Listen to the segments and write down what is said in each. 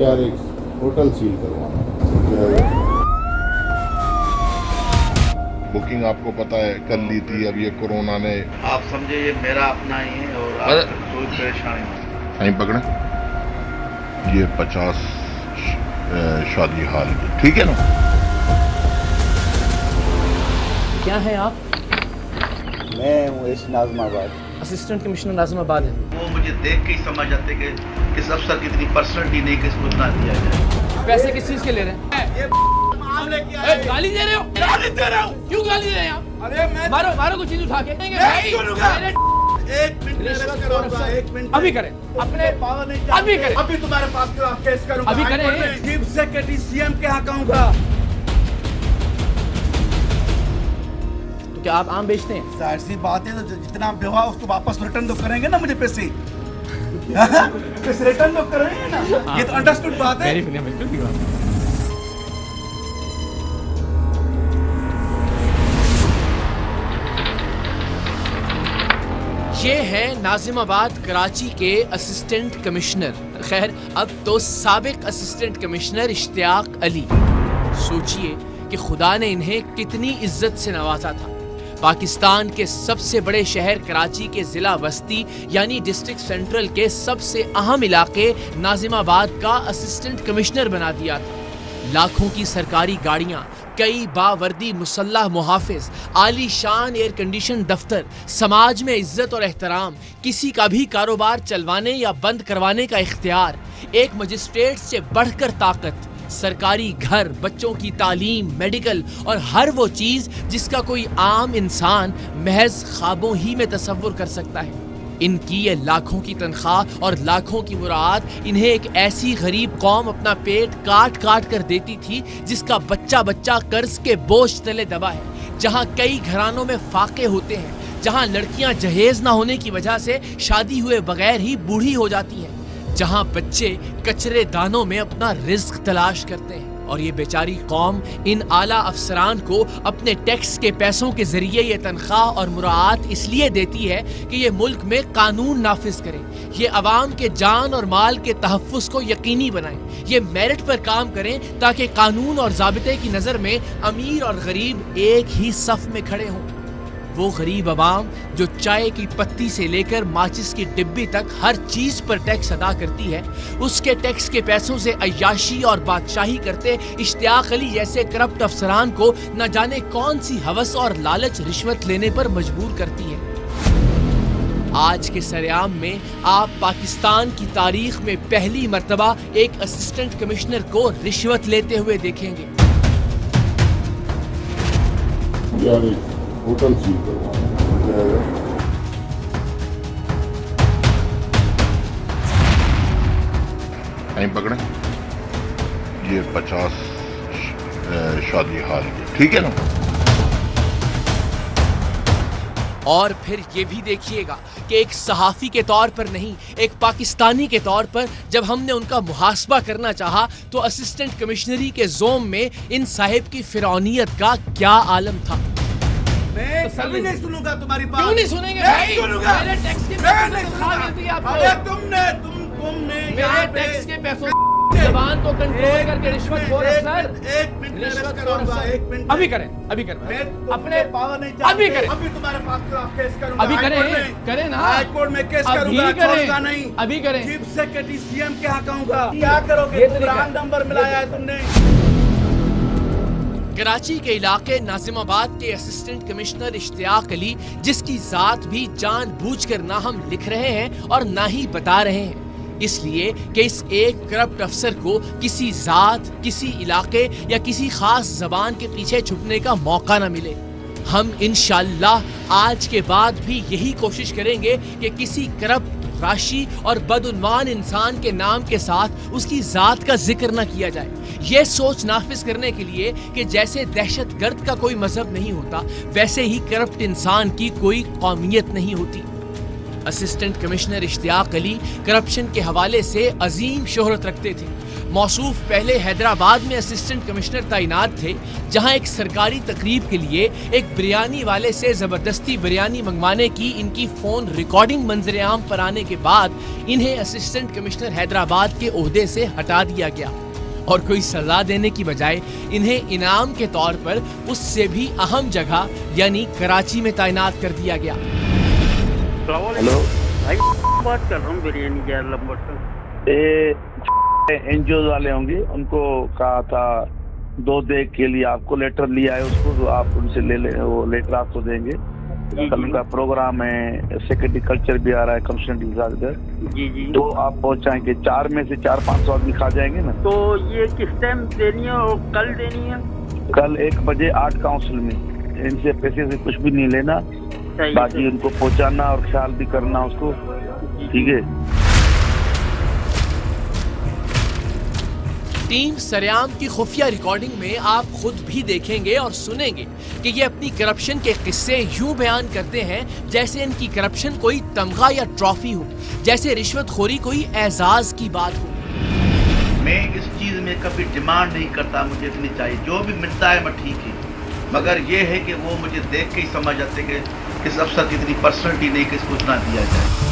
यार एक hotel seal करवाना। बुकिंग आपको पता है कर ली थी, अब ये कोरोना ने, आप समझे ये मेरा अपना ही है और कोई परेशानी नहीं पकड़े। ये 50 शादी हाल, ठीक है ना? क्या है आप? मैं हूँ नाज़िमाबाद, असिस्टेंट कमिश्नर नाज़िमाबाद है। वो मुझे देख के ही समझ जाते कि किस अफसर की इतनी पर्सनलिटी नहीं कि इसको इतना दिया जाए। पैसे किस चीज के ले रहे हैं? गाली दे रहे हो? गाली दे रहा हूँ। क्यों गाली दे रहे हैं आप? अरे मैं मारो कुछ चीज उठा के। एक मिनट अभी करें अपने पावर नहीं, अभी करें, अभी तुम्हारे पास केस करूंगा, अभी करें। चीफ सेक्रेटरी सीएम के यहाँ कहूँगा। तो क्या आप आम बेचते हैं? जाहिर सी बात है, तो जितना भी हुआ उसको वापस रिटर्न तो करेंगे ना मुझे पैसे। पैसे रिटर्न तो करेंगे ना, ये तो अंडरस्टूड बात है। ये है नाज़िमाबाद कराची के असिस्टेंट कमिश्नर, खैर अब तो साबिक असिस्टेंट कमिश्नर इश्तियाक अली। सोचिए कि खुदा ने इन्हें कितनी इज्जत से नवाजा था। पाकिस्तान के सबसे बड़े शहर कराची के जिला बस्ती यानी डिस्ट्रिक्ट सेंट्रल के सबसे अहम इलाके नाज़िमाबाद का असिस्टेंट कमिश्नर बना दिया था। लाखों की सरकारी गाड़ियां, कई बावर्दी मुसल्लह मुहाफिज, आलीशान एयर कंडीशन दफ्तर, समाज में इज्जत और एहतराम, किसी का भी कारोबार चलवाने या बंद करवाने का इख्तियार, एक मजिस्ट्रेट से बढ़कर ताकत, सरकारी घर, बच्चों की तालीम, मेडिकल और हर वो चीज जिसका कोई आम इंसान महज ख्वाबों ही में तसव्वुर कर सकता है। इनकी ये लाखों की तनख्वाह और लाखों की मुराद इन्हें एक ऐसी गरीब कौम अपना पेट काट काट कर देती थी जिसका बच्चा बच्चा कर्ज के बोझ तले दबा है, जहां कई घरानों में फाके होते हैं, जहां लड़कियां जहेज ना होने की वजह से शादी हुए बगैर ही बूढ़ी हो जाती हैं, जहां बच्चे कचरे दानों में अपना रिज्क तलाश करते हैं। और ये बेचारी कौम इन आला अफसरान को अपने टैक्स के पैसों के जरिए ये तनख्वाह और मुराद इसलिए देती है कि ये मुल्क में कानून नाफिज करें, ये अवाम के जान और माल के तहफ्फुज को यकीनी बनाएं, ये मेरिट पर काम करें ताकि कानून और ज़ाबिते की नज़र में अमीर और गरीब एक ही सफ में खड़े हों। वो गरीब अवाम जो चाय की पत्ती से लेकर माचिस की डिब्बी तक हर चीज पर टैक्स अदा करती है, उसके टैक्स के पैसों से अय्याशी और बादशाही करते इश्तियाक अली जैसे करप्ट अफसरान को न जाने कौन सी हवस और लालच रिश्वत लेने पर मजबूर करती है। आज के सरेआम में आप पाकिस्तान की तारीख में पहली मर्तबा एक असिस्टेंट कमिश्नर को रिश्वत लेते हुए देखेंगे। होटल सील करवाना। नहीं पकड़े। ये 50 शादी हाल, ठीक है ना? और फिर ये भी देखिएगा कि एक सहाफी के तौर पर नहीं, एक पाकिस्तानी के तौर पर जब हमने उनका मुहासबा करना चाहा तो असिस्टेंट कमिश्नरी के जोम में इन साहिब की फिरौनियत का क्या आलम था। मैं कभी नहीं सुनूंगा तुम्हारी बात। क्यों नहीं सुनेंगे? मैं सुनूंगा। मेरे टैक्स के तुमने मेरे टैक्स के पैसों जबान को कंट्रोल करके रिश्वत हो रहा सर। एक मिनट अभी करें अपने पावर नहीं, अभी करें, अभी तुम्हारे पास केस करूंगा, अभी करें ना, हाई कोर्ट में केस करूंगा, छोड़ूंगा नहीं, अभी करें। चीफ सेक्रेटरी सीएम के यहाँ कहूंगा। क्या करोगे? ब्रांड नंबर मिलाया है तुमने। कराची के इलाके नाज़िमाबाद के असिस्टेंट कमिश्नर इश्तियाक अली, जिसकी जात भी जानबूझकर ना हम लिख रहे हैं और ना ही बता रहे हैं, इसलिए कि इस एक करप्ट अफसर को किसी जात, किसी इलाके या किसी खास जबान के पीछे छुपने का मौका ना मिले। हम इंशाअल्लाह आज के बाद भी यही कोशिश करेंगे कि किसी करप्ट, राशि और बदउन्वान इंसान के नाम के साथ उसकी जात का जिक्र न किया जाए। ये सोच नाफिज करने के लिए कि जैसे दहशतगर्द का कोई मजहब नहीं होता, वैसे ही करप्ट इंसान की कोई कौमियत नहीं होती। Assistant commissioner Ishtiaq Ali corruption के हवाले से अजीम शोहरत रखते थे। मौसूफ पहले हैदराबाद में असिस्टेंट कमिश्नर तैनात थे, जहां एक सरकारी तकरीब के लिए एक बिरयानी वाले से जबरदस्ती बिरयानी मंगवाने की इनकी फोन रिकॉर्डिंग मंजरेआम पर आने के बाद इन्हें असिस्टेंट कमिश्नर हैदराबाद के ओहदे से हटा दिया गया और कोई सजा देने की बजाय इन्हें इनाम के तौर पर उससे भी अहम जगह यानी कराची में तैनात कर दिया गया। हेलो भाई, बात कर रहा हूँ बिरयानी गैर लंबर से। एनजीओ वाले होंगे, उनको कहा था 2 डे के लिए आपको लेटर लिया है उसको, तो आप उनसे ले ले, वो लेटर आपको देंगे। कल उनका प्रोग्राम है, सेक्रेटरी कल्चर भी आ रहा है कमिश्नर जी जी, तो आप पहुंचाएंगे। 4 में से 4-5 आदमी खा जाएंगे ना। तो ये किस टाइम देनी है और कल देनी है? कल 1 बजे 8 काउंसिल में। इनसे पैसे से कुछ भी नहीं लेना, बाकी उनको पहुंचाना और ख्याल भी करना उसको, ठीक है। टीम सरेआम की खुफिया रिकॉर्डिंग में आप खुद भी देखेंगे और सुनेंगे कि ये अपनी करप्शन के किस्से यूं बयान करते हैं जैसे इनकी करप्शन कोई तमगा या ट्रॉफी हो, जैसे रिश्वतखोरी कोई एजाज की बात हो। मैं इस चीज में कभी डिमांड नहीं करता मुझे इतनी चाहिए, जो भी मिलता है मैं ठीक है, मगर ये है कि वो मुझे देख के ही समझ आते कि इस अफसर की इतनी पर्सनलिटी नहीं कि इसको इतना दिया जाए।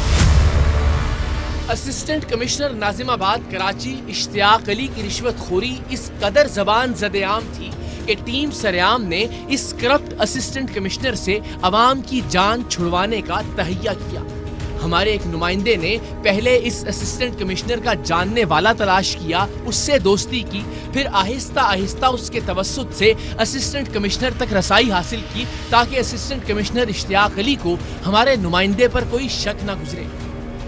असिस्टेंट कमिश्नर नाजिमाबाद कराची इश्तियाक अली की रिश्वतखोरी इस कदर जबान ज़द-ए-आम थी कि टीम सरेआम ने इस करप्ट असिस्टेंट कमिश्नर से अवाम की जान छुड़वाने का तहैया किया। हमारे एक नुमाइंदे ने पहले इस असिस्टेंट कमिश्नर का जानने वाला तलाश किया, उससे दोस्ती की, फिर आहिस्ता आहिस्ता उसके तवस्सुत से असिस्टेंट कमिश्नर तक रसाई हासिल की ताकि असिस्टेंट कमिश्नर इश्तियाक अली को हमारे नुमाइंदे पर कोई शक न गुजरे।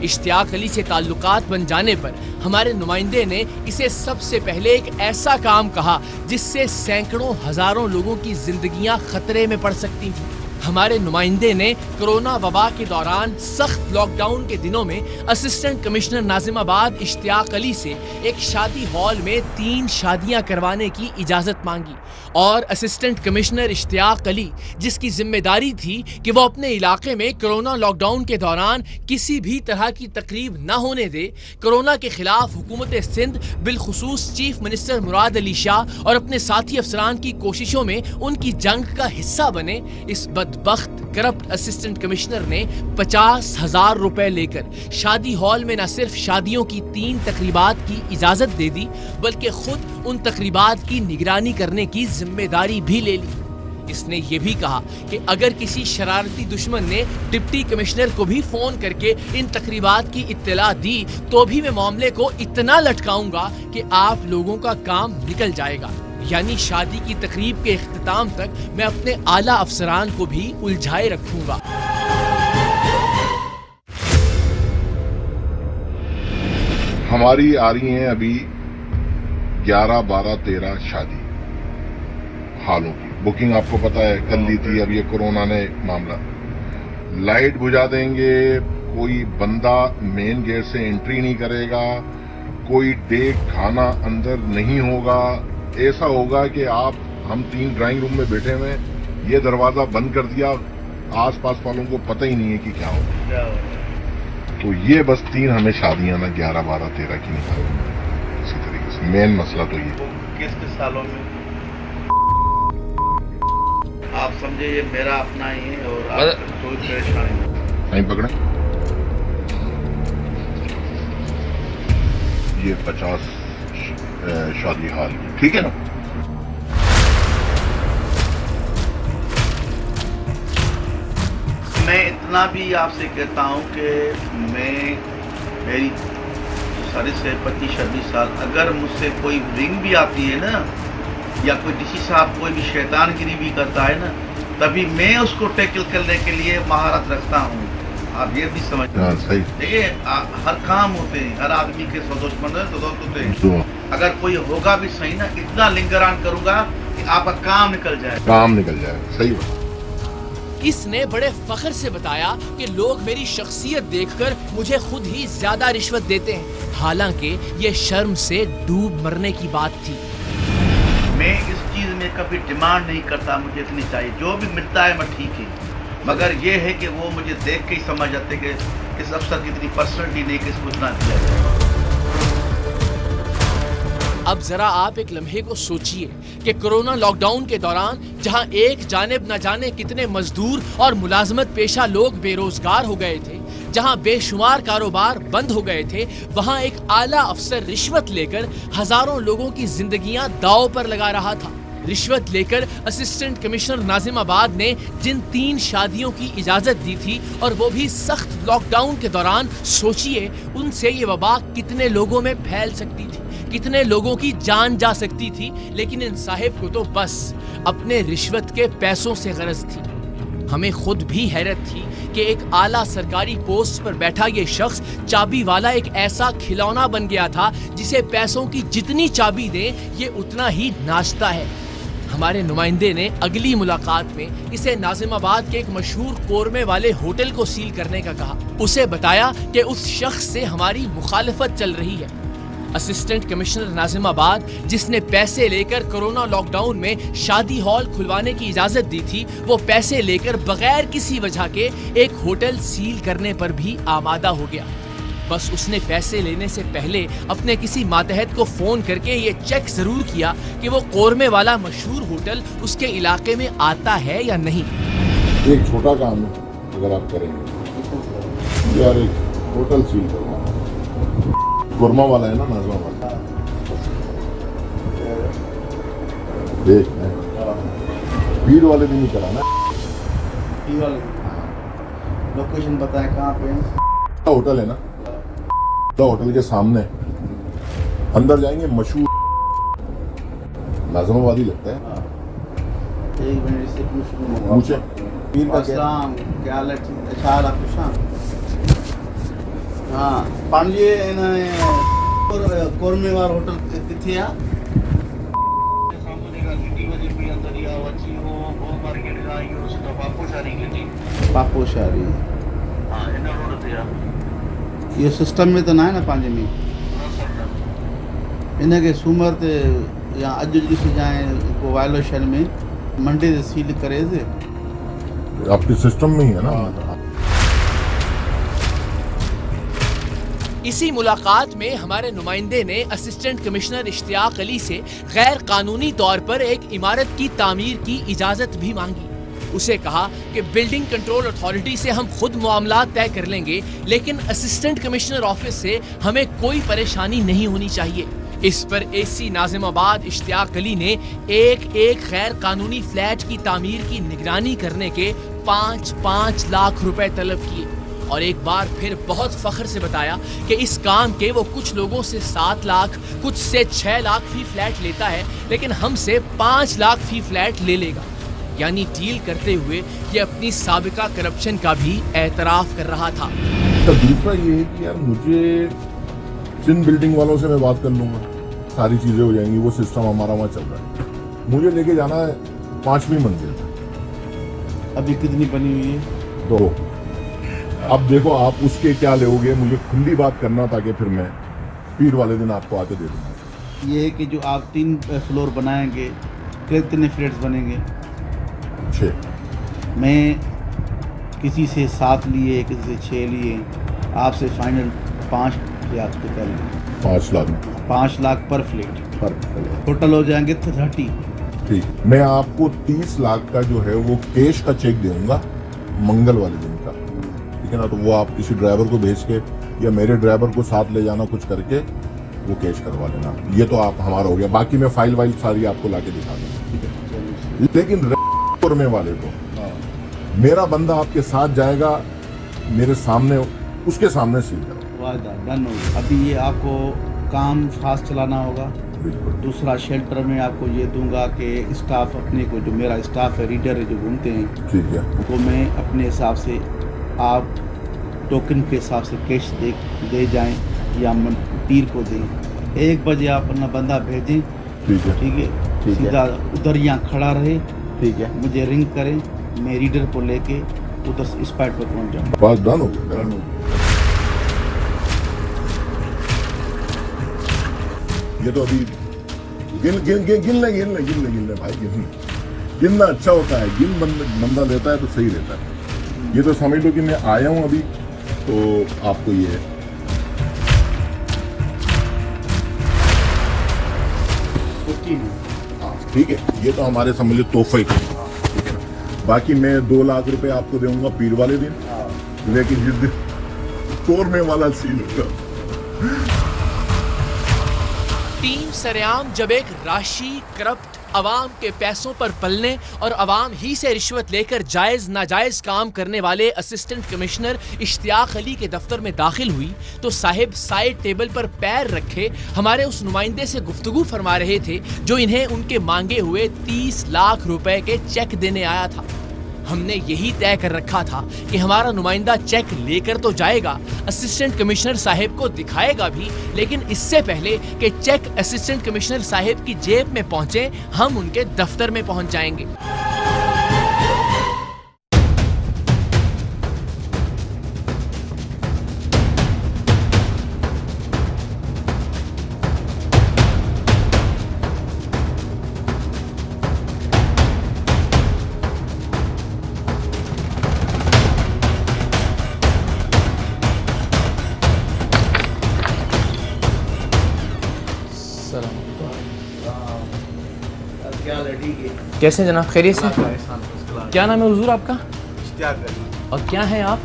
इश्तियाक अली से ताल्लुकात बन जाने पर हमारे नुमाइंदे ने इसे सबसे पहले एक ऐसा काम कहा जिससे सैकड़ों हजारों लोगों की जिंदगियां खतरे में पड़ सकती थीं। हमारे नुमाइंदे ने कोरोना वबा के दौरान सख्त लॉकडाउन के दिनों में असिस्टेंट कमिश्नर नाजिमाबाद इश्तियाक अली से एक शादी हॉल में 3 शादियां करवाने की इजाजत मांगी और असिस्टेंट कमिश्नर इश्तियाक अली, जिसकी जिम्मेदारी थी कि वो अपने इलाके में कोरोना लॉकडाउन के दौरान किसी भी तरह की तकरीब न होने दे, कोरोना के खिलाफ हुकूमत सिंध बिलखुसूस चीफ मिनिस्टर मुराद अली शाह और अपने साथी अफसरान की कोशिशों में उनकी जंग का हिस्सा बने, इस बदबख्त करप्ट असिस्टेंट कमिश्नर ने 50,000 रुपए लेकर शादी हॉल में न सिर्फ शादियों की 3 तकरीबात की इजाजत दे दी बल्कि खुद उन तकरीबात की निगरानी करने की जिम्मेदारी भी ले ली। इसने ये भी कहा कि अगर किसी शरारती दुश्मन ने डिप्टी कमिश्नर को भी फोन करके इन तकरीबात की इत्तला दी तो भी मैं मामले को इतना लटकाऊंगा कि आप लोगों का काम निकल जाएगा। यानी शादी की तकरीब के इख्तिताम तक मैं अपने आला अफसरान को भी उलझाए रखूंगा। हमारी आ रही हैं अभी 11, 12, 13 शादी हालों की बुकिंग, आपको पता है कल ली थी। अब ये कोरोना ने मामला, लाइट बुझा देंगे, कोई बंदा मेन गेट से एंट्री नहीं करेगा, कोई डेक खाना अंदर नहीं होगा। ऐसा होगा कि हम 3 ड्राइंग रूम में बैठे हुए, ये दरवाजा बंद कर दिया, आसपास वालों को पता ही नहीं है कि क्या होगा। तो ये बस 3 हमें शादियां ना 11, 12, 13 की निकालेंगे इसी तरीके से। मेन मसला तो ये किस सालों में आप समझे ये मेरा अपना ही है और आप कोई परेशानी नहीं पकड़े। ये 50 शादी हाल, ठीक है ना। मैं इतना भी आपसे कहता हूं कि मेरी सर्विस है 25-26 साल, अगर मुझसे कोई रिंग भी आती है ना या कोई डीसी साहब कोई भी शैतानगिरी भी करता है ना, तभी मैं उसको टैकल करने के लिए महारत रखता हूँ। आप ये भी समझ देखिए, हर काम होते हैं, हर आदमी के 100 दुश्मन है, 2 दोस्त होते हैं। अगर कोई होगा भी सही ना, इतना लिंगरान करूंगा कि आपका काम निकल जाए, सही बात। इसने बड़े फख्र से बताया कि लोग मेरी शख्सियत देखकर मुझे खुद ही ज्यादा रिश्वत देते हैं, हालांकि ये शर्म से डूब मरने की बात थी। मैं इस चीज में कभी डिमांड नहीं करता मुझे इतनी चाहिए, जो भी मिलता है मैं ठीक है, मगर ये है कि वो मुझे देख के ही समझ आते कि इस अफसर की इतनी पर्सनलिटी नहीं कि इसको इतना किया जाए। अब जरा आप एक लम्हे को सोचिए कि कोरोना लॉकडाउन के दौरान जहां एक जानिब न जाने कितने मजदूर और मुलाजमत पेशा लोग बेरोजगार हो गए थे, जहां बेशुमार कारोबार बंद हो गए थे, वहां एक आला अफसर रिश्वत लेकर हजारों लोगों की जिंदगियां दांव पर लगा रहा था। रिश्वत लेकर असिस्टेंट कमिश्नर नाजिमाबाद ने जिन 3 शादियों की इजाजत दी थी और वो भी सख्त लॉकडाउन के दौरान, सोचिए उनसे ये वबा कितने लोगों में फैल सकती थी, कितने लोगों की जान जा सकती थी। लेकिन इन साहिब को तो बस अपने रिश्वत के पैसों से गरज थी। हमें खुद भी हैरत थी कि एक आला सरकारी पोस्ट पर बैठा ये शख्स चाबी वाला एक ऐसा खिलौना बन गया था जिसे पैसों की जितनी चाबी दें ये उतना ही नाचता है। हमारे नुमाइंदे ने अगली मुलाकात में इसे नाजिमाबाद के एक मशहूर कोरमे वाले होटल को सील करने का कहा। उसे बताया कि उस शख्स से हमारी मुखालिफत चल रही है। असिस्टेंट कमिश्नर नाजिमाबाद, जिसने पैसे लेकर कोरोना लॉकडाउन में शादी हॉल खुलवाने की इजाजत दी थी, वो पैसे लेकर बगैर किसी वजह के एक होटल सील करने पर भी आमादा हो गया। बस उसने पैसे लेने से पहले अपने किसी मातहत को फोन करके ये चेक जरूर किया कि वो कोरमे वाला मशहूर होटल उसके इलाके में आता है या नहीं। एक छोटा काम अगर आप करेंगे यार, एक होटल सील करवाना, कोरमा वाला है ना नाजिमाबाद, देख भीड़ वाले भी नहीं कराना। लोकेशन बताएं कहाँ पे होटल है ना, तो होटल के सामने अंदर जाएंगे, मशहूर नाजिमाबादी लगता है। एक मिनट से पूछे पीर का क्या अच्छा हाँ पांडे कोरमेवार होटल किथे आ पापोशारी ये सिस्टम में तो ना है ना पांजे में इनके सूमर ते या अज ॾिसी जाए को वायलेशन में मंडे से सील करे से आपके सिस्टम में ही है ना। इसी मुलाकात में हमारे नुमाइंदे ने असिस्टेंट कमिश्नर इश्तियाक अली से गैर कानूनी तौर पर एक इमारत की तामीर की इजाजत भी मांगी। उसे कहा कि बिल्डिंग कंट्रोल अथॉरिटी से हम खुद मामला तय कर लेंगे, लेकिन असिस्टेंट कमिश्नर ऑफिस से हमें कोई परेशानी नहीं होनी चाहिए। इस पर एसी नाजिमाबाद इश्तियाक अली ने एक गैर कानूनी फ्लैट की तामीर की निगरानी करने के 5-5 लाख रुपए तलब किए और एक बार फिर बहुत फख्र से बताया कि इस काम के वो कुछ लोगों से 7 लाख, कुछ से 6 लाख फी फ्लैट लेता है, लेकिन हमसे 5 लाख फी फ्लैट ले लेगा। यानी डील करते हुए ये अपनी साबिका करप्शन का भी एतराफ कर रहा था। तो दूसरा ये है कि यार मुझे जिन बिल्डिंग वालों से मैं बात कर लूंगा, सारी चीजें हो जाएंगी, वो सिस्टम हमारा वहाँ चल रहा है। मुझे लेके जाना है 5वीं मंजिल। अभी कितनी बनी हुई है? 2। अब देखो आप उसके क्या लोगे, मुझे खुली बात करना था कि फिर मैं पीर वाले दिन आपको आके दे दूंगा। ये है कि जो आप 3 फ्लोर बनाएंगे, कितने फ्लैट्स बनेंगे? 6। मैं किसी से 7 लिए, किसी से 6 लिए, आपसे फाइनल 5 लाख पे कर लिए। 5 लाख 5 लाख पर फ्लैट टोटल हो जाएंगे 30। ठीक, मैं आपको 30 लाख का जो है वो कैश का चेक दूंगा मंगल वाले दिन का, ठीक है ना। तो वो आप किसी ड्राइवर को भेज के या मेरे ड्राइवर को साथ ले जाना, कुछ करके वो कैश करवा लेना। ये तो आप हमारा हो गया, बाकी मैं फाइल वाइल सारी आपको लाके दिखा दूंगा, ठीक है। लेकिन में वाले को मेरा बंदा आपके साथ जाएगा, मेरे सामने, उसके सामने सील करो। वादा डन हो। अभी ये आपको काम फास्ट चलाना होगा। दूसरा शेल्टर में आपको ये दूंगा कि स्टाफ अपने को, जो मेरा स्टाफ है, रीडर है, जो घूमते हैं, ठीक है, वो मैं अपने हिसाब से, आप टोकन के हिसाब से कैश दे जाएं या पीर को दें। 1 बजे आप अपना बंदा भेजें, ठीक है, ठीक है, सीधा उधर यहाँ खड़ा रहे, ठीक है, मुझे रिंग करें, मैं रीडर को लेके उधर स्पॉट पर पहुँच जाऊँ। बात डन हो गया। ये तो अभी गिनना भाई, गिनना अच्छा होता है। बंदा लेता है तो सही रहता है। ये तो समझ लो कि मैं आया हूँ अभी, तो आपको ये है। ठीक है, ये तो हमारे समझ लो तोहफे के, ठीक है ना। बाकी मैं 2 लाख रुपए आपको दूंगा पीर वाले दिन, लेकिन जिस दिन तोड़ने वाला सीन होगा। टीम सरेआम जब एक राशि करप्ट अवाम के पैसों पर पलने और अवाम ही से रिश्वत लेकर जायज नाजायज काम करने वाले असिस्टेंट कमिश्नर इश्तियाक अली के दफ्तर में दाखिल हुई तो साहिब साइड टेबल पर पैर रखे हमारे उस नुमाइंदे से गुफ्तगू फरमा रहे थे जो इन्हें उनके मांगे हुए 30 लाख रुपए के चेक देने आया था। हमने यही तय कर रखा था कि हमारा नुमाइंदा चेक लेकर तो जाएगा, असिस्टेंट कमिश्नर साहिब को दिखाएगा भी, लेकिन इससे पहले कि चेक असिस्टेंट कमिश्नर साहिब की जेब में पहुंचे हम उनके दफ्तर में पहुंच जाएंगे। कैसे जनाब, खैरियत से? क्या नाम है हुजूर आपका? और क्या है आप?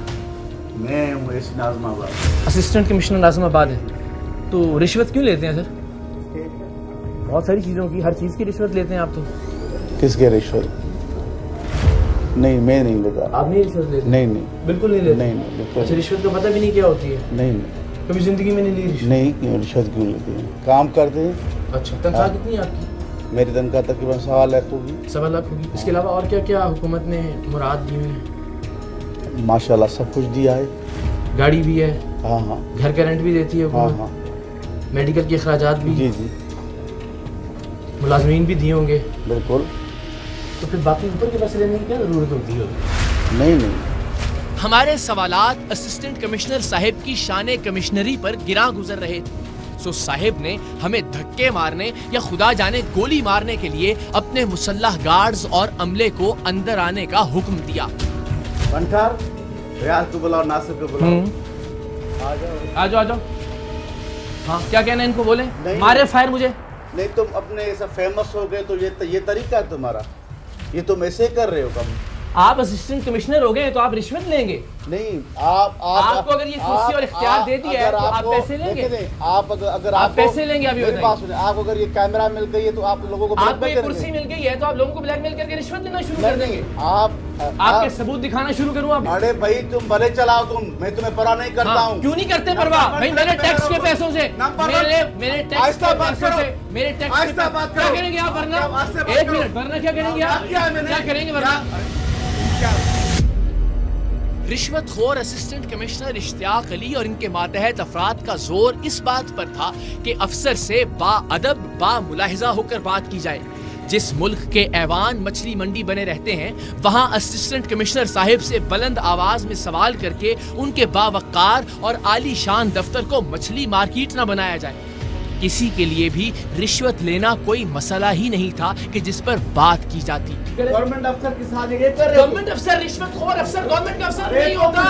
मैं हूँ नाज़िमाबाद, असिस्टेंट कमिश्नर नाज़िमाबाद है। तो रिश्वत क्यों लेते हैं सर? बहुत सारी चीज़ों की, हर चीज़ की रिश्वत लेते हैं आप तो। किसके रिश्वत? नहीं, मैं नहीं लेता। आप नहीं रिश्वत लेते? नहीं नहीं, बिल्कुल नहीं लेते? नहीं। अच्छा, रिश्वत का पता भी नहीं क्या होती है? नहीं, कभी जिंदगी में नहीं ली रिश्वत? नहीं, रिश्वत क्यों लेते हैं? काम करते हैं। अच्छा, तनख्वाह कितनी है आपकी? मेरी तनख्वाह तकरीबन 1.25 लाख होगी। 1.25 लाख होगी। इसके अलावा और क्या क्या हुकूमत ने मुराद दी है? माशाल्लाह सब कुछ दिया है। गाड़ी भी है? हाँ। घर का रेंट भी देती है? हाँ। मेडिकल के अखराजात भी? जी। मुलाजमीन भी दिए होंगे? बिल्कुल। तो फिर बाकी ऊपर के पैसे लेने की क्या जरूरत होती है? नहीं। हमारे सवालात असिस्टेंट कमिश्नर साहिब की शान कमिश्नरी पर गिरा गुजर रहे थे। सो साहिब ने हमें धक्के मारने या खुदा जाने गोली मारने के लिए अपने मुसल्लह गार्ड्स और अमले को अंदर आने का हुक्म दिया। बंठार, रियाज को बुलाओ, नासिर को बुलाओ। आ जाओ। हाँ, क्या कहना है इनको? बोले मारे फायर मुझे। नहीं, तुम अपने ऐसा फेमस हो गए तो ये तरीका है तुम्हारा, ये तुम ऐसे कर रहे हो कम। आप असिस्टेंट कमिश्नर हो गए तो आप रिश्वत लेंगे? नहीं, आपको अगर ये कुर्सी और इख्तियार दे दिया है तो आप पैसे लेंगे? आप पैसे लेंगे? अभी आपको अगर ये कैमरा मिल गई है तो आप लोगों को आपको ये कुर्सी मिल गई है तो आप लोगों को ब्लैकमेल करके रिश्वत लेना शुरू कर देंगे? आपके सबूत दिखाना शुरू करूँ आप? अरे भाई तुम भले चलाओ, मैं तुम्हें परवाह नहीं करता हूँ। क्यों नहीं करते परवाह? भाई मेरे टैक्स के पैसों से, मेरे टैक्स के पैसों से, मेरे टैक्स क्या करेंगे आप? वरना 1 मिनट, वरना क्या करेंगे आप? क्या करेंगे वरना? रिश्वतखोर असिस्टेंट कमिश्नर इश्तियाक अली और इनके मातहत अफराद का जोर इस बात पर था कि अफसर से बाअदब बामुलाहिजा होकर बात की जाए। जिस मुल्क के ऐवान मछली मंडी बने रहते हैं वहां असिस्टेंट कमिश्नर साहिब से बुलंद आवाज में सवाल करके उनके बावकार और आलीशान दफ्तर को मछली मार्केट न बनाया जाए। किसी के लिए भी रिश्वत लेना कोई मसला ही नहीं था कि जिस पर बात की जाती। गवर्नमेंट अफसर के साथ ये कर रहे हो? गवर्नमेंट अफसर रिश्वतखोर अफसर गवर्नमेंट का अफसर नहीं होता।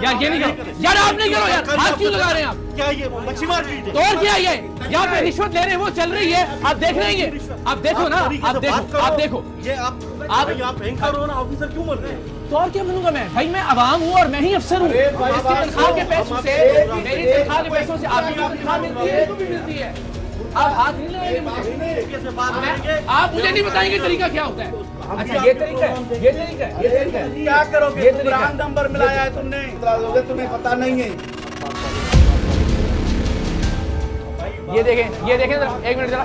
यार ये नहीं करो, यार आप नहीं करो, यार हाथ क्यों लगा रहे हैं आप? क्या ये मच्छी मार्केट है? तो और क्या ये यहाँ पे रिश्वत ले रहे हैं, वो चल रही है, आप देख रहे हैं, आप देखो ना, आप देखो ये आप एंकर हो ना, ऑफिसर क्यों बोल रहे हैं? तो और क्या बनूंगा मैं? भाई मैं अवाम हूँ और मैं ही अफसर हूँ। इसकी तनख्वाह के पैसों से, मेरी तनख्वाह के पैसों से आपकी तनख्वाह मिलती है, तो भी मिलती है। आप हाथ नहीं लगाएंगे मुझे, आप मुझे नहीं बताएंगे तरीका क्या होता है। अच्छा ये तरीका है, ये तरीका है, ये तरीका है। क्या करोगे? ये ब्रांड नंबर मिलाया है तुमने, तुम्हें पता नहीं है। ये देखें जरा, 1 मिनट जरा,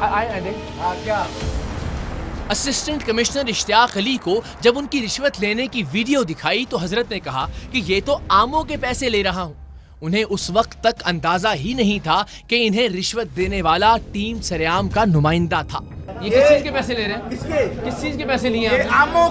आए देख। क्या असिस्टेंट कमिश्नर इश्तियाक अली को जब उनकी रिश्वत लेने की वीडियो दिखाई तो हजरत ने कहा कि ये तो आमों के पैसे ले रहा हूँ। उन्हें उस वक्त तक अंदाजा ही नहीं था कि इन्हें रिश्वत देने वाला टीम सरेआम का नुमाइंदा था। ये किस चीज के पैसे ले रहे हैं? किस चीज के पैसे लिए हैं? आमों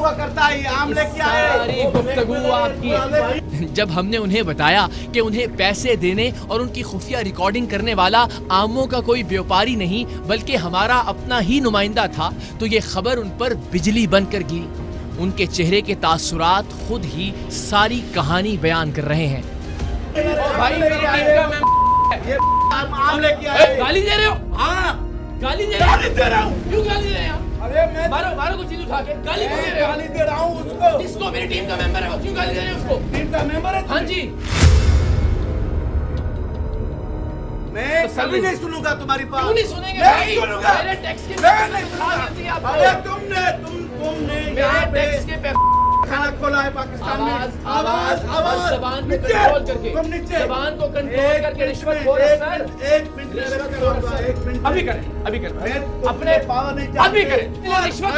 का करता है, ये आम लेके आए। सारी गुफ्तगू आपकी। जब हमने उन्हें बताया कि उन्हें पैसे देने और उनकी खुफिया रिकॉर्डिंग करने वाला आमों का कोई व्यापारी नहीं बल्कि हमारा अपना ही नुमाइंदा था तो ये खबर उन पर बिजली बनकर गिरी। उनके चेहरे के तासुरात खुद ही सारी कहानी बयान कर रहे हैं। भाई मेरी टीम का मैं मामले किया है। गाली दे रहे हो? हाँ गाली दे रहा हूँ। क्यों गाली दे रहे हैं? अरे मैं मारो कुछ चीज उठा के गाली क्यों दे रहे हो? गाली दे रहा हूँ उसको। किसको? मेरी टीम का मेंबर है वो, क्यों गाली दे रहे हो उसको? टीम का मेंबर है? हाँ जी। मैं कभी नहीं सुनूंगा तुम्हारी बात। क्यों नहीं सुनेंगे? मैं सुनूंगा। मेरे टैक्स के अरे तुमने मेरे टैक्स के खाना खोला है पाकिस्तान में। आवाज जबान को कंट्रोल करके, जबान को कंट्रोल करके रिश्वत खोर सर। एक मिनट अभी करें अपने पावर नहीं अभी करें। रिश्वत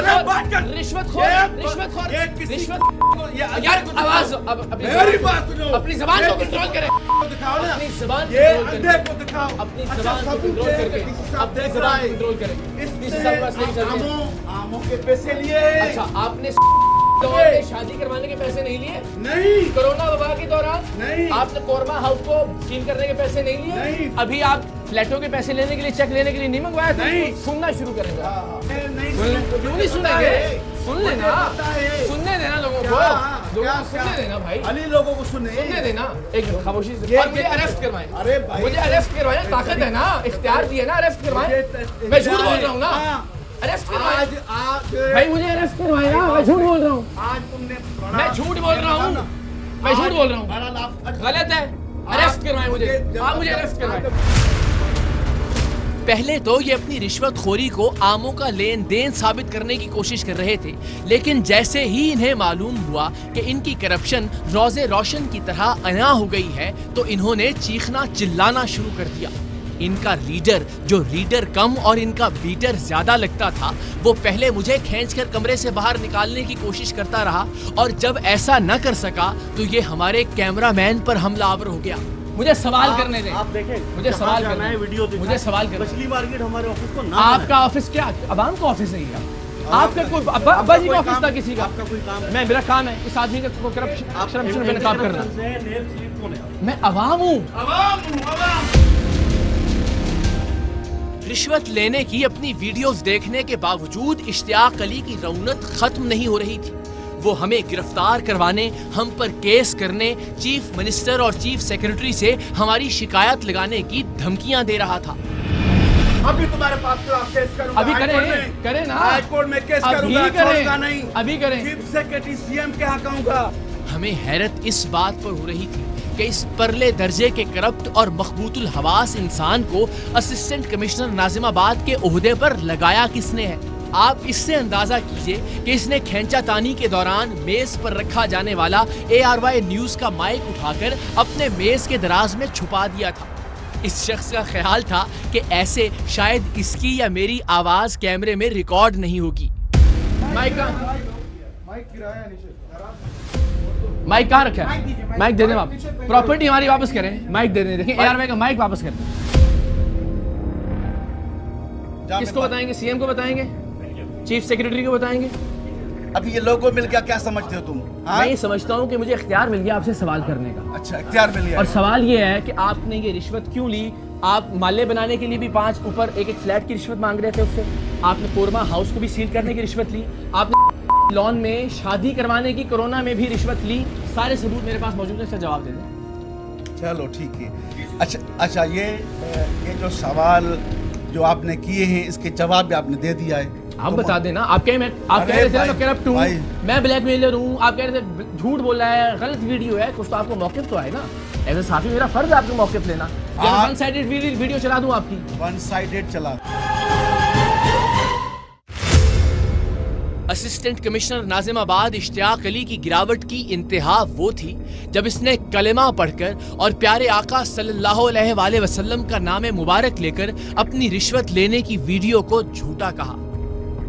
यार आवाज मेरी बात सुनो। अपनी जबान को कंट्रोल करें। दिखाओ ना अपनी जबान को दिखाओ। अपनी जबान को कंट्रोल करके अपनी जबान कंट्रोल करें। आमों के पैसे लिए। अच्छा आपने शादी करवाने के पैसे नहीं लिए? नहीं। कोरोना वबा के दौरान? नहीं। आपने कोरमा हाउस को सील करने के पैसे नहीं लिए? नहीं। अभी आप फ्लैटों के पैसे लेने के लिए, चेक लेने के लिए नहीं मंगवाया था? नहीं। सुनना शुरू करेंगे। क्यों नहीं सुनेंगे? सुन लेना, सुनने देना लोगों को, सुनने देना भाई। अली लोगों को सुनने देना। एक मिनट खामोशी से। और मुझे अरेस्ट करवाएं। अरे भाई मुझे अरेस्ट करवाएं, ताकत है ना, इख्तियार दिए ना, अरेस्ट करवाएं। मैं झूठ बोल रहा हूँ ना? अरेस्ट करवाएं भाई, मुझे अरेस्ट करवाएं ना, मैं झूठ बोल रहा हूँ। आज तुमने मैं झूठ बोल रहा हूँ, मैं झूठ बोल रहा हूँ, गलत है। अरेस्ट करवाएं मुझे, आप मुझे अरेस्ट करवाएं। पहले तो ये अपनी रिश्वतखोरी को आमों का लेन देन साबित करने की कोशिश कर रहे थे, लेकिन जैसे ही इन्हें मालूम हुआ कि इनकी करप्शन रोज़े रोशन की तरह अना हो गई है, तो इन्होंने चीखना चिल्लाना शुरू कर दिया। इनका लीडर, जो रीडर कम और इनका बीटर ज्यादा लगता था, वो पहले मुझे खींचकर कमरे से बाहर निकालने की कोशिश करता रहा, और जब ऐसा न कर सका तो ये हमारे कैमरामैन पर हमलावर हो गया। मुझे सवाल करने दें। आप देखें, मुझे सवाल करना है, वीडियो मुझे सवाल करना। मछली मार्केट हमारे ऑफिस को आपका ऑफिस क्या अवाम का ऑफिस नहीं है? आपका कोई अब्बा जी का ऑफिस था किसी का? आपका कोई काम? मैं मेरा काम है इस आदमी का करप्शन में काम करना। मैं अवाम हूँ। रिश्वत लेने की अपनी वीडियोस देखने के बावजूद इश्तियाक अली की रौनक खत्म नहीं हो रही थी। वो हमें गिरफ्तार करवाने, हम पर केस करने, चीफ मिनिस्टर और चीफ सेक्रेटरी से हमारी शिकायत लगाने की धमकियां दे रहा था। अभी तुम्हारे पास केस करूंगा। अभी करें ना, हाई कोर्ट में केस करूंगा, छोड़ूंगा नहीं। अभी करें। चीफ सेक्रेटरी सीएम के यहाँ कहूंगा। हमें हैरत इस बात पर हो रही थी कि इस परले दर्जे के करप्ट और मखबूतुल हवास इंसान को असिस्टेंट कमिश्नर नाजिमाबाद के ओहदे पर लगाया किसने है। आप इससे अंदाजा कीजिए कि इसने खींचातानी के दौरान मेज पर रखा जाने वाला ARY न्यूज का माइक उठाकर अपने मेज के दराज में छुपा दिया था। इस शख्स का ख्याल था कि ऐसे शायद इसकी या मेरी आवाज कैमरे में रिकॉर्ड नहीं होगी। माइक कहाँ रखा है? माइक दे दें आप। प्रॉपर्टी हमारी वापस करें, माइक दे दें। देखिए ARY का माइक वापस करें। किसको बताएंगे? सीएम को बताएंगे? चीफ सेक्रेटरी को बताएंगे? अभी ये लोगों मिल गया, क्या समझते हो तुम? मैं ये समझता हूँ कि मुझे इख्तियार मिल गया आपसे सवाल करने का। अच्छा, इख्तियार मिल गया। और सवाल ये है कि आपने ये रिश्वत क्यों ली? आप माले बनाने के लिए भी 5 ऊपर एक फ्लैट की रिश्वत मांग रहे थे उससे। आपने कोरमा हाउस को भी सील करने की रिश्वत ली। आपने लॉन में शादी करवाने की कोरोना में भी रिश्वत ली। सारे सबूत मेरे पास मौजूद है, इसका जवाब दे दें। चलो ठीक है। अच्छा ये जो सवाल जो आपने किए हैं, इसके जवाब भी आपने दे दिया है। आप बता देना। आप कह रहे थे मैं करप्ट हूँ, मैं ब्लैकमेलर हूँ। आप कह रहे थे झूठ बोल रहा है, गलत वीडियो है। कुछ तो आपको मौक़िफ़ तो है ना। ऐसे साफी मेरा फर्ज है आपको मौक़िफ़ लेना। वन साइडेड वीडियो चला दूँ आपकी? वन साइडेड चला। असिस्टेंट कमिश्नर नाजिमाबाद इश्तियाक अली की गिरावट की इंतहा वो थी जब इसने कलेमा पढ़कर और प्यारे आका सल्लल्लाहु अलैहि वसल्लम का नाम मुबारक लेकर अपनी रिश्वत लेने की वीडियो को झूठा कहा।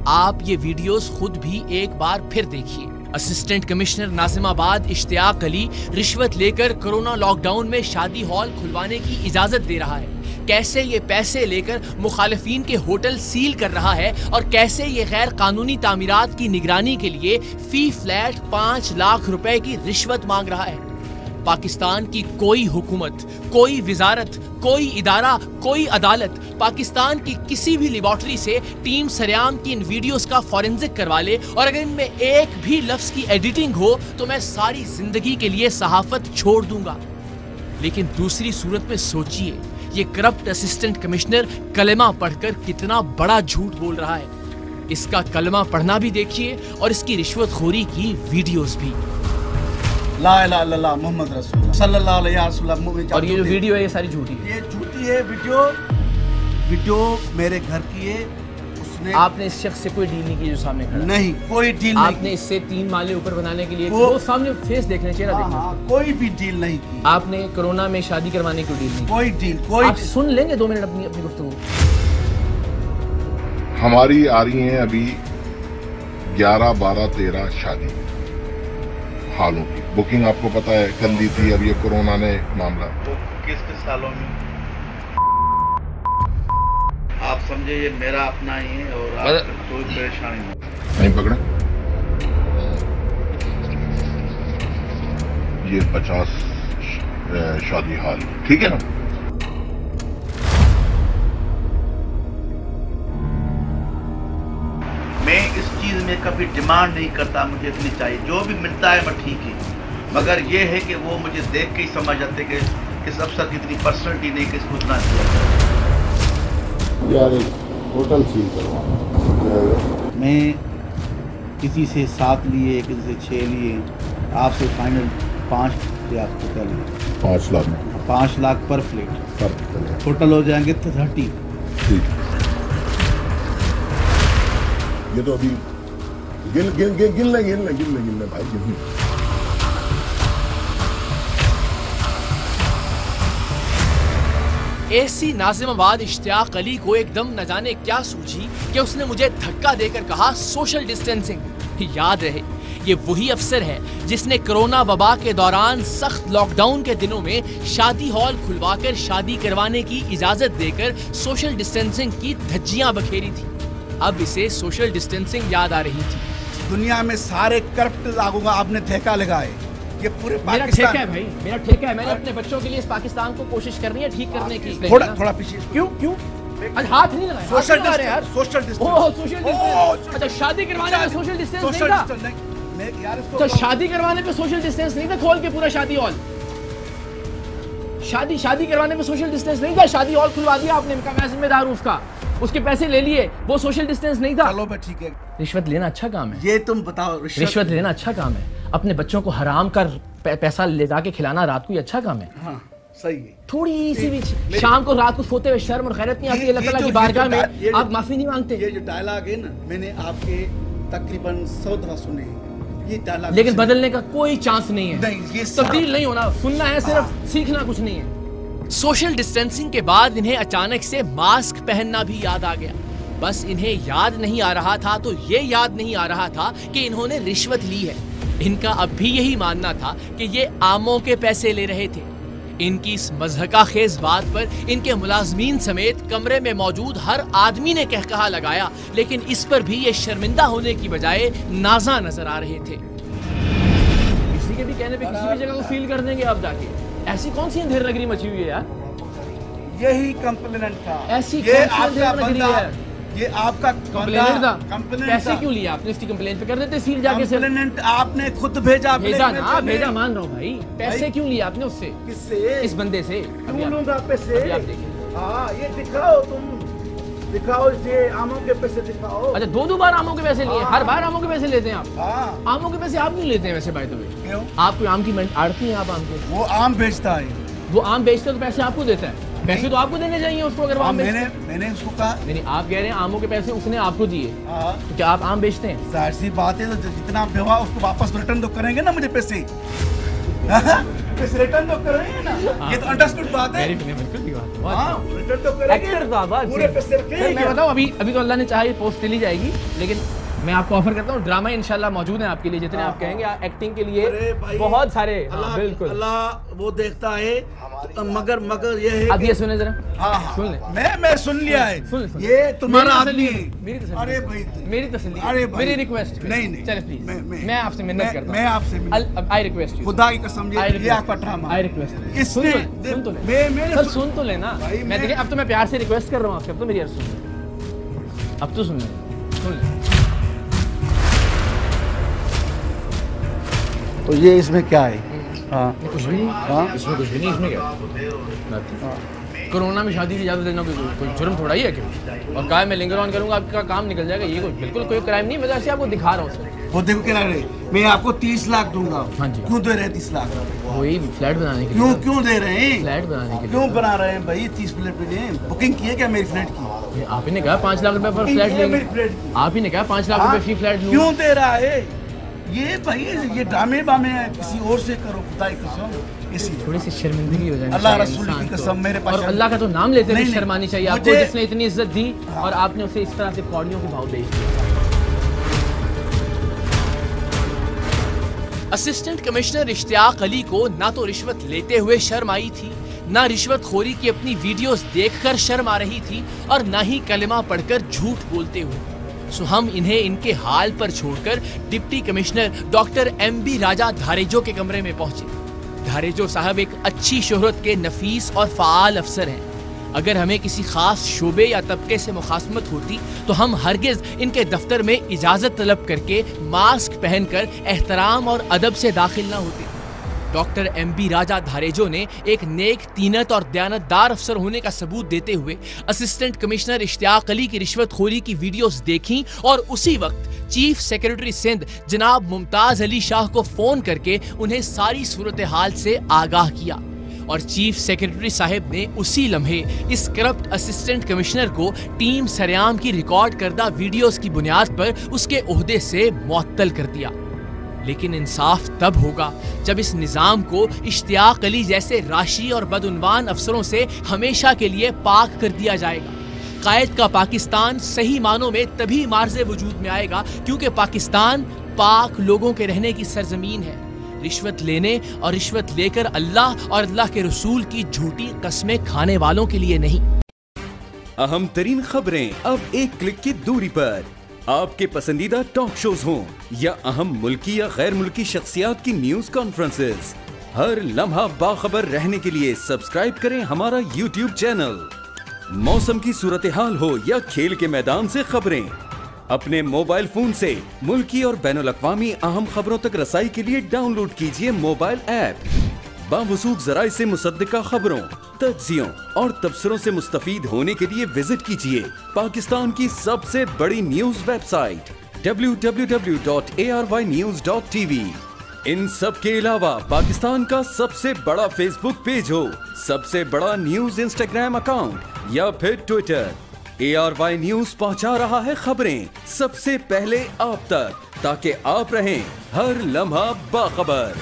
आप ये वीडियोस खुद भी एक बार फिर देखिए। असिस्टेंट कमिश्नर नाजिमाबाद इश्तियाक अली रिश्वत लेकर कोरोना लॉकडाउन में शादी हॉल खुलवाने की इजाजत दे रहा है। कैसे ये पैसे लेकर मुखालिफिन के होटल सील कर रहा है और कैसे ये गैर कानूनी तामीरात की निगरानी के लिए फी फ्लैट 5 लाख रुपए की रिश्वत मांग रहा है। पाकिस्तान की कोई हुकूमत, कोई विजारत, कोई इदारा, कोई अदालत पाकिस्तान की किसी भी लेबॉर्टरी से टीम सरेआम की इन वीडियोस का फॉरेंसिक करवा ले और अगर इनमें एक भी लफ्ज की एडिटिंग हो तो मैं सारी जिंदगी के लिए सहाफत छोड़ दूंगा। लेकिन दूसरी सूरत में सोचिए, ये करप्ट असिस्टेंट कमिश्नर कलमा पढ़कर कितना बड़ा झूठ बोल रहा है। इसका कलमा पढ़ना भी देखिए और इसकी रिश्वतखोरी की वीडियोस भी। ला इलाहा इल्लल्लाह मोहम्मद रसूलुल्लाह सल्लल्लाहु अलैहि वसल्लम। और ये जो वीडियो है ये सारी झूठी है। ये झूठी है वीडियो मेरे घर की है। उसने आपने इस शख्स से कोई डील नहीं की जो सामने खड़ा है? नहीं, कोई डील नहीं। आपने इससे 3 माले ऊपर बनाने के लिए वो सामने फेस देखने, चेहरा देखने, कोई भी डील नहीं की। आपने कोरोना में शादी करवाने की डील नहीं की? कोई डील, कोई आप सुन लेंगे 2 मिनट अपनी गुफ्तगू। हमारी आ रही हैं अभी 11, 12, 13 शादी हालों की बुकिंग आपको पता है कर ली थी। अब ये कोरोना ने मामला वो किस सालों में आप समझे ये मेरा अपना ही है और आपको कोई परेशानी नहीं पकड़े। ये 50 शादी हाल, ठीक है ना। मैं इस चीज में कभी डिमांड नहीं करता मुझे इतनी चाहिए, जो भी मिलता है मैं ठीक है, मगर ये है कि वो मुझे देख के ही समझ जाते कि इस अफसर की इतनी पर्सनैलिटी नहीं कि इसको इतना यार होटल सील करवा। मैं किसी से 7 लिए, किसी से 6 लिए, आपसे फाइनल 5 लाख रुपया लिए। 5 लाख 5 लाख पर फ्लैट, टोटल हो जाएंगे 30। ठीक। ये तो अभी गिन ले भाई गिन। एसी नाजिमाबाद इश्तियाक अली को एकदम न जाने क्या सूझी कि उसने मुझे धक्का देकर कहा सोशल डिस्टेंसिंग। याद रहे, ये वही अफसर है जिसने कोरोना वबा के दौरान सख्त लॉकडाउन के दिनों में शादी हॉल खुलवाकर शादी करवाने की इजाजत देकर सोशल डिस्टेंसिंग की धज्जियां बखेरी थी। अब इसे सोशल डिस्टेंसिंग याद आ रही थी। दुनिया में सारे करप्ट लागूंगा, आपने ठेका लगाए। ये पूरे मेरा ठेका है भाई, मेरा ठेका है। मैंने अपने बच्चों के लिए इस पाकिस्तान को कोशिश करनी है ठीक करने की। थोड़ा पीछे क्यों हाथ नहीं लगाया? Social distance, social distance. अच्छा, शादी करवाने में सोशल डिस्टेंस नहीं था? तो शादी करवाने पे सोशल डिस्टेंस नहीं था? खोल के पूरा शादी हॉल, शादी करवाने में सोशल डिस्टेंस नहीं था? शादी हॉल खुलवा दिया आपने, मैं जिम्मेदार हूँ उसका, उसके पैसे ले लिए, वो सोशल डिस्टेंस नहीं था? चलो ठीक है। रिश्वत लेना अच्छा काम है, ये तुम बताओ। रिश्वत लेना अच्छा काम है। अपने बच्चों को हराम का पैसा ले जाके खिलाना रात को ये अच्छा काम है। हाँ, सही है। थोड़ी सी भी शाम को रात को सोते हुए शर्म और खैरत नहीं आती अल्लाह ताला की बारगाह में? आप माफी नहीं मांगते? ये जो डायलॉग है ना, मैंने आपके तकरीबन 100 दफा सुने हैं ये डायलॉग, लेकिन बदलने का कोई चांस नहीं है। नहीं, ये तब्दील नहीं होना, सुनना है सिर्फ, सीखना कुछ नहीं है। सोशल डिस्टेंसिंग के बाद इन्हें अचानक से मास्क पहनना भी याद आ गया। बस इन्हें याद नहीं आ रहा था तो ये याद नहीं आ रहा था कि इन्होंने रिश्वत ली है। इनका अब भी यही मानना था कि ये आमों के पैसे ले रहे थे। इनकी इस मज़हका खेज बात पर इनके मुलाजमीन समेत कमरे में मौजूद हर आदमी ने कहकहा लगाया, लेकिन इस पर भी ये शर्मिंदा होने की बजाय नाजा नजर आ रहे थे। किसी के भी कहने पे किसी भी जगह को फील कर देंगे आप जाके। ऐसी कौन सी अंधेर नगरी मची हुई है यार? यही कंप्लेनेंट था। ऐसी ये कौन सी अंधेर नगरी है? ये आपका कंप्लेनेंट था। कंप्लेनेंट पैसे क्यों लिया आपने? इसकी कंप्लेंट पे कर देते सील जाके। कंप्लेनेंट आपने खुद भेजा ना, भेजा मान रहा हूँ भाई। पैसे क्यों लिया आपने उससे? किससे? इस बंदे से। क्यों लूंगा पैसे? आप देखिए। हाँ, ये दिखाओ, तुम दिखाओ, ये आमों के पैसे दिखाओ। अच्छा, 2 बार आमों के पैसे लिए? हर बार आमों के पैसे लेते हैं आप? हाँ। आमों के पैसे आप क्यों लेते हैं वैसे? बाय द वे, क्यों? आपको आम की आड़ती है आप आम के? वो आम बेचता है। वो आम बेचता है तो पैसे आपको देता है? पैसे तो आपको देने चाहिए उसको अगर आम बेचता है। मैंने उसको कहा नहीं, आप कह रहे हैं आमों के पैसे उसने आपको दिए। तो क्या आप आम बेचते हैं? जाहिर सी बात है, तो जितना हुआ उसको वापस रिटर्न तो करेंगे ना मुझे पैसे। पैसे रिटर्न तो करेंगे ना, ये तो अंडरस्टूड बात है। बिल्कुल भी बात। हाँ, रिटर्न तो करेंगे। एक्टर था बस। पूरे पैसे रखेंगे। मैं बताऊं, अभी तो अल्लाह ने चाहा ये पोस्ट चली जाएगी, लेकिन मैं आपको ऑफर करता हूँ, ड्रामा इंशाल्लाह मौजूद है आपके लिए, जितने आप कहेंगे। एक्टिंग के लिए बहुत सारे। बिल्कुल, अल्लाह वो देखता है, मगर ये है। अब ये सुने जरा। हाँ, सुन ले। मैं सुन लिया है। सुन। ये तुम्हारा आदमी है। मेरी तसल्ली। अरे भाई, मेरी तसल्ली। अरे मेरी रिक्वेस्ट। नहीं, चले प्लीज, मैं आपसे मिन्नत करता हूँ। मैं आपसे आई रिक्वेस्ट यू, खुदा की कसम, ये आपका ड्रामा। I request. इसने सुन तो ले सर, सुन तो लेना। मैं देखिए, अब तो मैं प्यार से रिक्वेस्ट कर रहा हूँ आपसे, अब तो मेरी अर्ज सुन ले, अब तो सुन ले। तो ये इसमें क्या है? हाँ, कुछ भी नहीं। हाँ, इसमें कुछ भी नहीं। इसमें क्या कोरोना में शादी की इजाजत देना कोई जुर्म थोड़ा ही है क्या? और कहा मैं लिंगर ऑन करूंगा आपका काम निकल जाएगा, ये कोई बिल्कुल कोई क्राइम नहीं। मैं ऐसे आपको दिखा रहा हूँ सर। वो देखो क्या रहे, मैं आपको 30 लाख दूंगा। हाँ जी। क्यों दे रहे हैं 30 लाख? वही फ्लैट बनाने के लिए। क्यों दे रहे हैं? फ्लैट बनाने के लिए। क्यों बना रहे हैं भाई? 30 फ्लैट पे लिए बुकिंग की है क्या मेरी फ्लैट की? आप ही ने कहा 5 लाख रुपए पर फ्लैट लेंगे। आप ही ने कहा 5 लाख रुपए फी फ्लैट लूं। क्यों दे रहा है ये भाई? ये ड्रामे बामे है, किसी और से करो, खुदा की कसम। थोड़ी सी शर्मिंदगी हो जाए अल्लाह रसूल की कसम, मेरे पास। और अल्लाह का तो नाम लेते हुए शर्मानी चाहिए आपको, जिसने इतनी इज्जत दी और आपने उसे इस तरह से कौड़ियों के भाव बेच दिया। असिस्टेंट कमिश्नर इश्तियाक अली को ना तो रिश्वत लेते हुए शर्म आई थी, ना रिश्वतखोरी की अपनी वीडियोस देखकर शर्म आ रही थी, और ना ही कलमा पढ़कर झूठ बोलते हुए। सो हम इन्हें इनके हाल पर छोड़कर डिप्टी कमिश्नर डॉक्टर MB राजा धारेजो के कमरे में पहुंचे। धारेजो साहब एक अच्छी शोहरत के नफीस और फ़ाल अफसर हैं। अगर हमें किसी खास शोबे या तबके से मुखासमत होती तो हम हरगिज इनके दफ्तर में इजाजत तलब करके मास्क पहनकर एहतराम और अदब से दाखिल ना होते। डॉक्टर MB राजा धारेजो ने एक नेक, तीनत और दयानतदार अफसर होने का सबूत देते हुए असिस्टेंट कमिश्नर इश्तियाक अली की रिश्वतखोरी की वीडियोस देखी और उसी वक्त चीफ सेक्रेटरी सिंध जनाब मुमताज अली शाह को फोन करके उन्हें सारी सूरत हाल से आगाह किया। और चीफ सेक्रेटरी साहब ने उसी लम्हे इस करप्ट असिस्टेंट कमिश्नर को टीम सरेआम की रिकॉर्ड करदा वीडियोस की बुनियाद पर उसके ओहदे से मुअत्तल कर दिया। लेकिन इंसाफ तब होगा जब इस निजाम को इश्तियाक अली जैसे राशि और बदउनवान अफसरों से हमेशा के लिए पाक कर दिया जाएगा। कायद का पाकिस्तान सही मानों में तभी मार्ज़े वजूद में आएगा क्योंकि पाकिस्तान पाक लोगों के रहने की सरजमीन है। रिश्वत लेने और रिश्वत लेकर अल्लाह और अल्लाह के रसूल की झूठी कस्में खाने वालों के लिए नहीं। अहम तरीन खबरें अब एक क्लिक की दूरी पर। आपके पसंदीदा टॉक शोज हों या अहम मुल्की या गैर मुल्की शख्सियात की न्यूज कॉन्फ्रेंसेस, हर लम्हा बाखबर रहने के लिए सब्सक्राइब करें हमारा YouTube चैनल। मौसम की सूरत हाल हो या खेल के मैदान से खबरें, अपने मोबाइल फोन से मुल्की और बैनुल-अक़वामी अहम खबरों तक रसाई के लिए डाउनलोड कीजिए मोबाइल ऐप। बावसूख ज़राए से मुसद्दिका खबरों, तज्ज़ियों और तबसरों से मुस्तफ़ीद होने के लिए विजिट कीजिए पाकिस्तान की सबसे बड़ी न्यूज वेबसाइट www.arynews.tv। इन सब के अलावा पाकिस्तान का सबसे बड़ा फेसबुक पेज हो, सबसे बड़ा न्यूज इंस्टाग्राम अकाउंट या फिर ट्विटर, ARY न्यूज पहुंचा रहा है खबरें सबसे पहले आप तक, ताकि आप रहें हर लम्हा बाखबर।